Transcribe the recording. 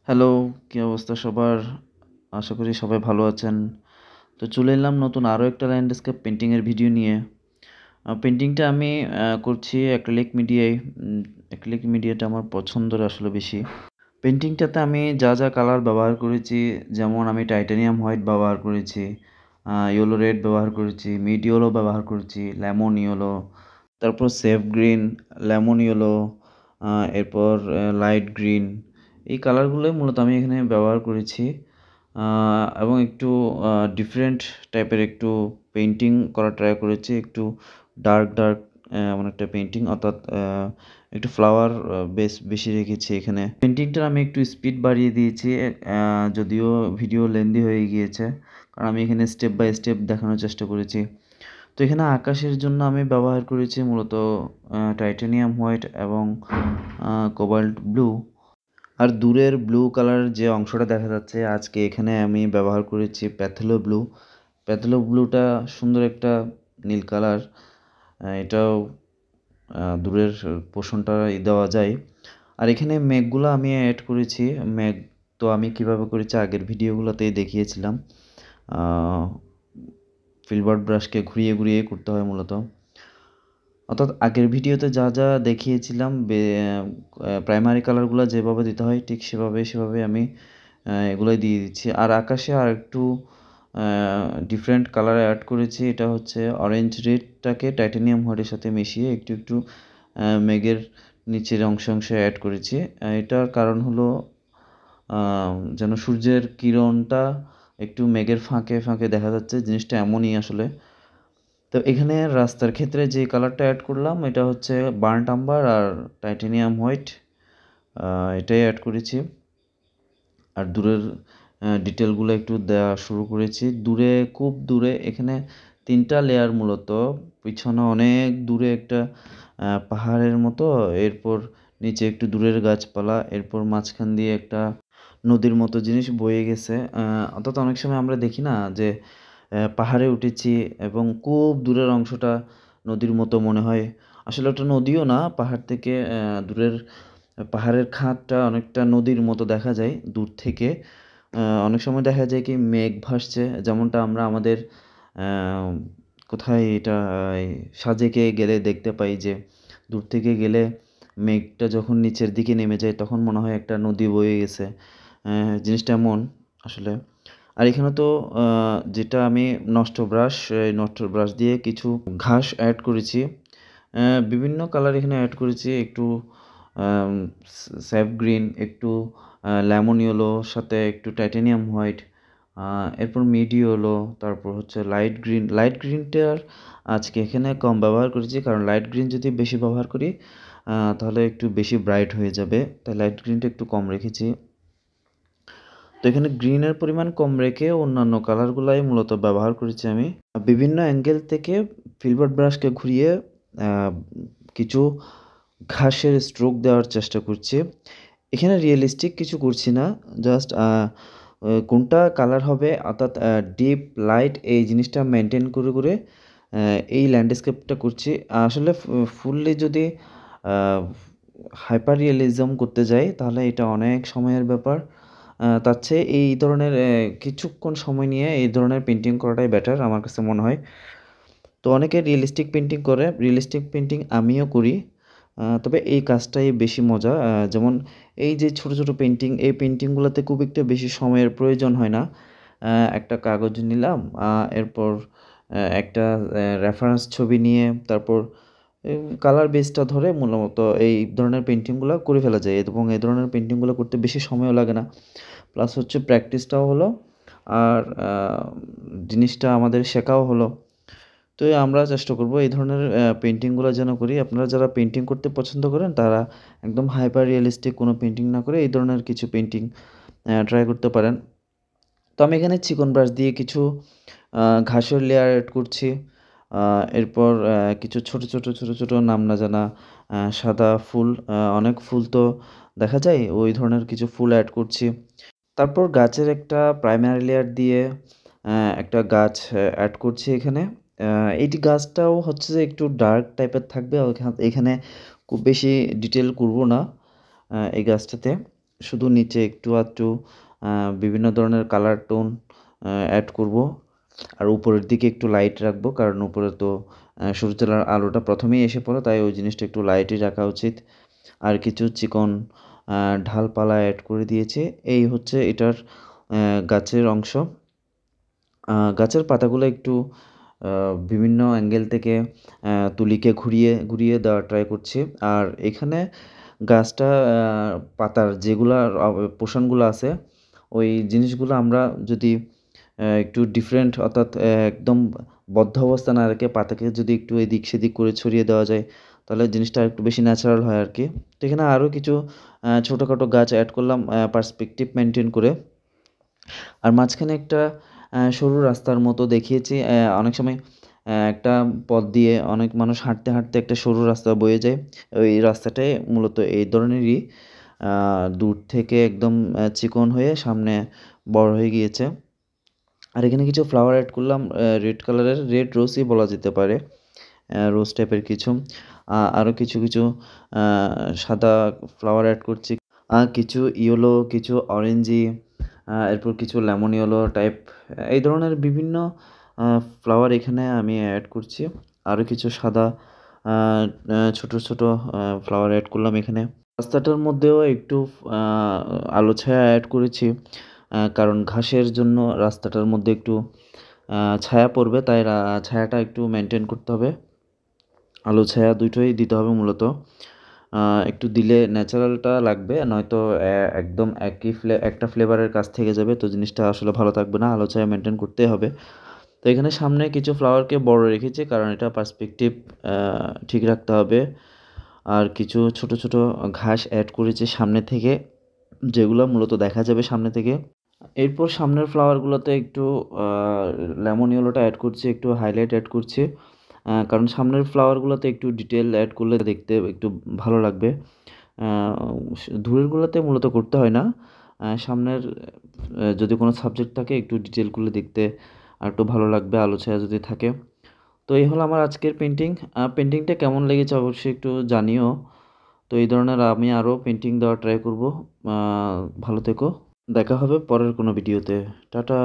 Hello, কী অবস্থা সবার? আশা করি সবাই ভালো আছেন। তো চলে এলাম নতুন আরও একটা ল্যান্ডস্কেপ পেইন্টিংয়ের ভিডিও নিয়ে। পেইন্টিংটা আমি করছি অ্যাক্রিলিক মিডিয়ায়। অ্যাক্রিলিক মিডিয়াটা আমার পছন্দের আসলে বেশি। পেইন্টিংটাতে আমি যা যা কালার ব্যবহার করেছি, যেমন আমি টাইটানিয়াম হোয়াইট ব্যবহার করেছি, ইয়েলো রেড ব্যবহার করেছি, মিড ইয়েলো ব্যবহার করেছি, লেমন ইয়েলো, তারপর সেফ গ্রিন, লেমন ইয়েলো, এরপর লাইট গ্রিন। এই কালারগুলোই মূলত আমি এখানে ব্যবহার করেছি এবং একটু ডিফারেন্ট টাইপের একটু পেইন্টিং করার ট্রাই করেছি। একটু ডার্ক এমন একটা পেইন্টিং, অর্থাৎ একটু ফ্লাওয়ার বেশি রেখেছি এখানে। পেইন্টিংটার আমি একটু স্পিড বাড়িয়ে দিয়েছি, যদিও ভিডিও লেন্দি হয়ে গিয়েছে, কারণ আমি এখানে স্টেপ বাই স্টেপ দেখানোর চেষ্টা করেছি। তো এখানে আকাশের জন্য আমি ব্যবহার করেছি মূলত টাইটানিয়াম হোয়াইট এবং কোবাল্ট ব্লু। আর দূরের ব্লু কালার যে অংশটা দেখা যাচ্ছে, আজকে এখানে আমি ব্যবহার করেছি প্যাথেলো ব্লু। প্যাথেলো ব্লুটা সুন্দর একটা নীল কালার। এটাও দূরের পোর্শনটা দেওয়া যায়। আর এখানে মেঘগুলো আমি অ্যাড করেছি। মেঘ তো আমি কিভাবে করেছি আগের ভিডিওগুলোতেই দেখিয়েছিলাম। ফিলবার্ট ব্রাশকে ঘুরিয়ে ঘুরিয়ে করতে হয় মূলত। অর্থাৎ আগের ভিডিওতে যা যা দেখিয়েছিলাম প্রাইমারি কালারগুলো যেভাবে দিতে হয় ঠিক সেভাবে আমি এগুলোই দিয়ে দিচ্ছি। আর আকাশে আর একটু ডিফারেন্ট কালার অ্যাড করেছি। এটা হচ্ছে অরেঞ্জ রেডটাকে টাইটানিয়াম হোয়াইটের সাথে মিশিয়ে একটু মেঘের নিচের অংশে অ্যাড করেছি। এটার কারণ হলো যেন সূর্যের কিরণটা একটু মেঘের ফাঁকে দেখা যাচ্ছে, জিনিসটা এমনই আসলে। তো এখানে রাস্তার ক্ষেত্রে যে কালারটা অ্যাড করলাম এটা হচ্ছে বার্ন্ট আম্বার আর টাইটানিয়াম হোয়াইট, এটাই অ্যাড করেছি। আর দূরের ডিটেলগুলো একটু দেওয়া শুরু করেছি। খুব দূরে এখানে 3টা লেয়ার মূলত। পিছনে অনেক দূরে একটা পাহাড়ের মতো, এরপর নিচে একটু দূরের গাছপালা, এরপর মাঝখান দিয়ে একটা নদীর মতো জিনিস বয়ে গেছে। অর্থাৎ অনেক সময় আমরা দেখি না যে পাহাড়ে উঠেছি এবং খুব দূরের অংশটা নদীর মতো মনে হয়। আসলে ওটা নদীও না, পাহাড় থেকে দূরের পাহাড়ের খাদটা অনেকটা নদীর মতো দেখা যায় দূর থেকে। অনেক সময় দেখা যায় কি মেঘ ভাসছে, যেমনটা আমরা আমাদের কোথায় এটা সাজেকে গেলে দেখতে পাই যে দূর থেকে গেলে মেঘটা যখন নিচের দিকে নেমে যায় তখন মনে হয় একটা নদী বয়ে গেছে। জিনিসটা এমন আসলে। আর এখানে তো যেটা আমি নষ্ট ব্রাশ দিয়ে কিছু ঘাস অ্যাড করেছি। বিভিন্ন কালার এখানে অ্যাড করেছি। একটু স্যাফ গ্রিন, একটু লেমন ইয়েলো, সাথে একটু টাইটানিয়াম হোয়াইট, এরপর মিড ইয়েলো, তারপর হচ্ছে লাইট গ্রিন। লাইট গ্রিনটার আজকে এখানে কম ব্যবহার করেছি, কারণ লাইট গ্রিন যদি বেশি ব্যবহার করি তাহলে একটু বেশি ব্রাইট হয়ে যাবে, তাই লাইট গ্রিনটা একটু কম রেখেছি। তো এখানে গ্রিনের পরিমাণ কম রেখে অন্যান্য কালারগুলাই মূলত ব্যবহার করেছি আমি। বিভিন্ন অ্যাঙ্গেল থেকে ফিলবার্ট ব্রাশকে ঘুরিয়ে কিছু ঘাসের স্ট্রোক দেওয়ার চেষ্টা করছি। এখানে রিয়েলিস্টিক কিছু করছি না, জাস্ট কোনটা কালার হবে, অর্থাৎ ডিপ লাইট এই জিনিসটা মেনটেন করে এই ল্যান্ডস্কেপটা করছি। আসলে ফুললি যদি হাইপার রিয়েলিজম করতে যাই তাহলে এটা অনেক সময়ের ব্যাপার। তার চেয়ে এই ধরনের কিছুক্ষণ সময় নিয়ে এই ধরনের পেইন্টিং করাটাই বেটার আমার কাছে মনে হয়। তো অনেকে রিয়েলিস্টিক পেইন্টিং করে, রিয়েলিস্টিক পেইন্টিং আমিও করি। তবে এই কাজটাই বেশি মজা। যেমন এই যে ছোট পেইন্টিং, এই পেইন্টিংগুলোতে খুব একটা বেশি সময়ের প্রয়োজন হয় না। একটা কাগজ নিলাম, এরপর একটা রেফারেন্স ছবি নিয়ে তারপর কালার বেসটা ধরে মূলত এই ধরনের পেইন্টিংগুলো করে ফেলা যায়, এবং এই ধরনের পেইন্টিংগুলো করতে বেশি সময়ও লাগে না। প্লাস হচ্ছে প্র্যাকটিসটাও হলো, আর জিনিসটা আমাদের শেখাও হলো। তো আমরা চেষ্টা করব এই ধরনের পেইন্টিংগুলো যেন করি। আপনারা যারা পেইন্টিং করতে পছন্দ করেন তারা একদম হাইপার রিয়ালিস্টিক কোনো পেইন্টিং না করে এই ধরনের কিছু পেইন্টিং ট্রাই করতে পারেন। তো আমি এখানে চিকন ব্রাশ দিয়ে কিছু ঘাসের লেয়ার অ্যাড করছি। এরপর কিছু ছোট নাম না জানা সাদা ফুল, অনেক ফুল তো দেখা যায়, ওই ধরনের কিছু ফুল অ্যাড করছি। তারপর গাছের একটা প্রাইমারি লেয়ার দিয়ে একটা গাছ অ্যাড করছি এখানে। এইটি গাছটাও হচ্ছে যে একটু ডার্ক টাইপের থাকবে। এখানে খুব বেশি ডিটেল করব না এই গাছটাতে। শুধু নিচে একটু আধটু বিভিন্ন ধরনের কালার টোন অ্যাড করব। আর উপরের দিকে একটু লাইট রাখবো, কারণ উপরে তো সূর্যের আলোটা প্রথমেই এসে পড়ে, তাই ওই জিনিসটা একটু লাইটই রাখা উচিত। আর কিছু চিকন ঢালপালা অ্যাড করে দিয়েছি। এই হচ্ছে এটার গাছের অংশ। গাছের পাতাগুলো একটু বিভিন্ন অ্যাঙ্গেল থেকে তুলিকে ঘুরিয়ে ঘুরিয়ে দেওয়ার ট্রাই করছি। আর এখানে গাছটা পাতার যেগুলা পোর্শনগুলো আছে, ওই জিনিসগুলো আমরা যদি একটু ডিফারেন্ট, অর্থাৎ একদম বদ্ধ অবস্থা না রেখে পাতাকে যদি একটু এদিক সেদিক করে ছড়িয়ে দেওয়া যায়, তাহলে জিনিসটা একটু বেশি ন্যাচারাল হয় আর কি। তো এখানে আরও কিছু ছোটোখাটো গাছ অ্যাড করলাম পার্সপেক্টিভ মেনটেন করে। আর মাঝখানে একটা সরু রাস্তার মতো দেখিয়েছি। অনেক সময় একটা পথ দিয়ে অনেক মানুষ হাঁটতে হাঁটতে একটা সরু রাস্তা বয়ে যায়, ওই রাস্তাটাই মূলত এই ধরনেরই, দূর থেকে একদম চিকন হয়ে সামনে বড় হয়ে গিয়েছে। আর এখানে কিছু ফ্লাওয়ার অ্যাড করলাম, রেড কালারের, রেড রোজই বলা যেতে পারে, রোজ টাইপের কিছু। আরও কিছু কিছু সাদা ফ্লাওয়ার অ্যাড করছি, কিছু ইয়েলো, কিছু অরেঞ্জি, এরপর কিছু লেমন ইয়েলো টাইপ, এই ধরনের বিভিন্ন ফ্লাওয়ার এখানে আমি অ্যাড করছি। আরও কিছু সাদা ছোট ছোট ফ্লাওয়ার অ্যাড করলাম এখানে। রাস্তাটার মধ্যেও একটু আলো ছায়া অ্যাড করেছি, কারণ ঘাসের জন্য রাস্তাটার মধ্যে একটু ছায়া পড়বে, তাই ছায়াটা একটু মেনটেন করতে হবে। আলো ছায়া দুটোই দিতে হবে মূলত। একটু দিলে ন্যাচারালটা লাগবে, নয়তো একদম একটা ফ্লেভারের কাছ থেকে যাবে, তো জিনিসটা আসলে ভালো থাকবে না। আলো ছায়া মেনটেন করতেই হবে। তো এখানে সামনে কিছু ফ্লাওয়ারকে বড় রেখেছি, কারণ এটা পার্সপেক্টিভ ঠিক রাখতে হবে। আর কিছু ছোট ছোট ঘাস অ্যাড করেছি সামনে থেকে, যেগুলো মূলত দেখা যাবে সামনে থেকে। এরপর সামনের ফ্লাওয়ারগুলোতে একটু লেমন ইয়েলোটা অ্যাড করছি, একটু হাইলাইট অ্যাড করছি, কারণ সামনের ফ্লাওয়ারগুলোতে একটু ডিটেল অ্যাড করলে দেখতে একটু ভালো লাগবে। দূরেরগুলোতে মূলত করতে হয় না, সামনের যদি কোনো সাবজেক্ট থাকে একটু ডিটেল করলে দেখতে আর একটু ভালো লাগবে, আলো ছায়া যদি থাকে। তো এই হলো আমার আজকের পেন্টিং। পেন্টিংটা কেমন লেগেছে অবশ্যই একটু জানিও। তো এই ধরনের আমি আরও পেন্টিং দেওয়ার ট্রাই করব। ভালো থেকো, দেখা হবে পরের কোনো ভিডিওতে। টাটা।